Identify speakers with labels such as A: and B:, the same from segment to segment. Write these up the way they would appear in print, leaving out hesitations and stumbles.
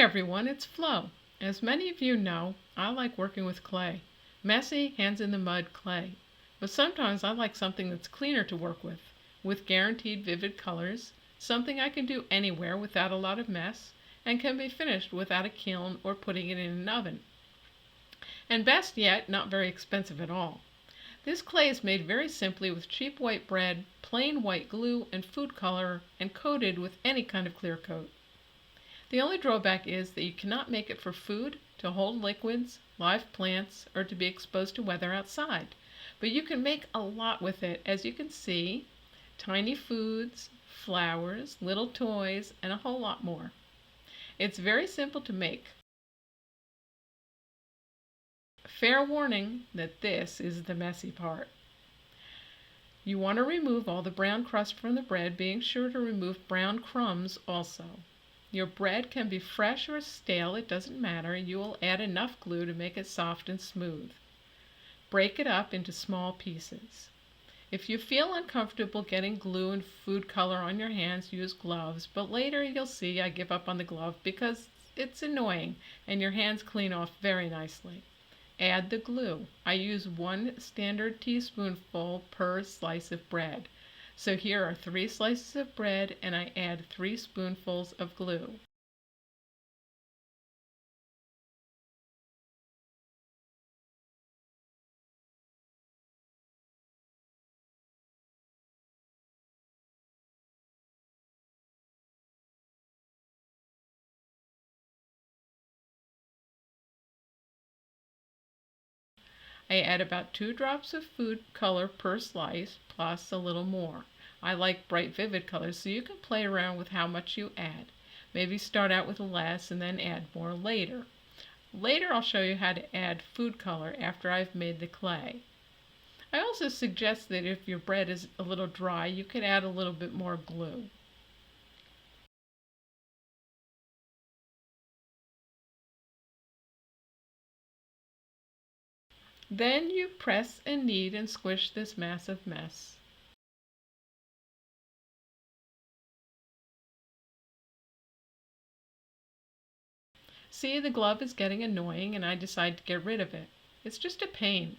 A: everyone, it's Flo. As many of you know, I like working with clay. Messy, hands-in-the-mud clay. But sometimes I like something that's cleaner to work with guaranteed vivid colors, something I can do anywhere without a lot of mess, and can be finished without a kiln or putting it in an oven. And best yet, not very expensive at all. This clay is made very simply with cheap white bread, plain white glue, and food color, and coated with any kind of clear coat. The only drawback is that you cannot make it for food, to hold liquids, live plants, or to be exposed to weather outside. But you can make a lot with it, as you can see, tiny foods, flowers, little toys, and a whole lot more. It's very simple to make. Fair warning that this is the messy part. You want to remove all the brown crust from the bread, being sure to remove brown crumbs also. Your bread can be fresh or stale, it doesn't matter. You will add enough glue to make it soft and smooth. Break it up into small pieces. If you feel uncomfortable getting glue and food color on your hands, use gloves, but later you'll see I give up on the glove because it's annoying and your hands clean off very nicely. Add the glue. I use 1 standard teaspoonful per slice of bread. So here are 3 slices of bread and I add 3 spoonfuls of glue. I add about 2 drops of food color per slice, plus a little more. I like bright vivid colors, so you can play around with how much you add. Maybe start out with less and then add more later. Later I'll show you how to add food color after I've made the clay. I also suggest that if your bread is a little dry, you could add a little bit more glue. Then you press and knead and squish this massive mess. See, the glove is getting annoying and I decide to get rid of it. It's just a pain.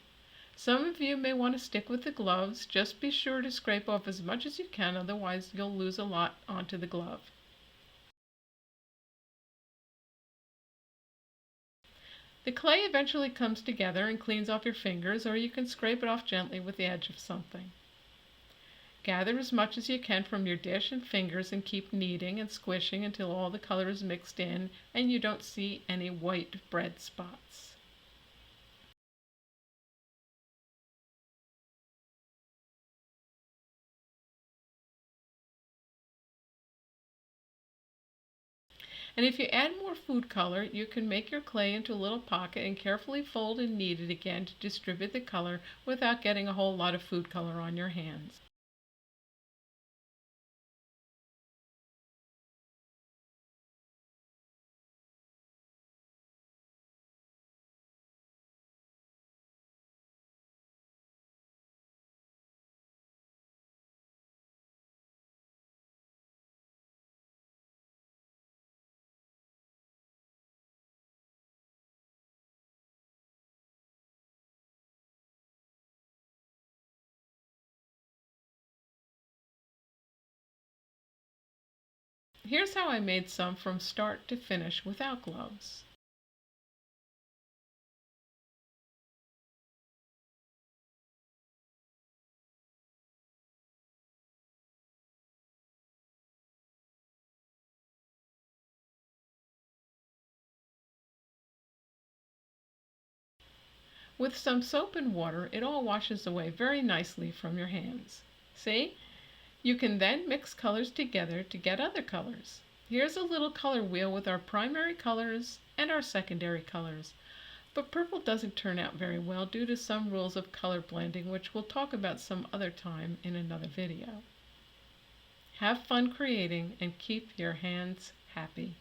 A: Some of you may want to stick with the gloves. Just be sure to scrape off as much as you can, otherwise you'll lose a lot onto the glove. The clay eventually comes together and cleans off your fingers, or you can scrape it off gently with the edge of something. Gather as much as you can from your dish and fingers and keep kneading and squishing until all the color is mixed in and you don't see any white bread spots. And if you add more food color, you can make your clay into a little pocket and carefully fold and knead it again to distribute the color without getting a whole lot of food color on your hands. Here's how I made some from start to finish without gloves. With some soap and water, it all washes away very nicely from your hands. See? You can then mix colors together to get other colors. Here's a little color wheel with our primary colors and our secondary colors. But purple doesn't turn out very well due to some rules of color blending, which we'll talk about some other time in another video. Have fun creating and keep your hands happy.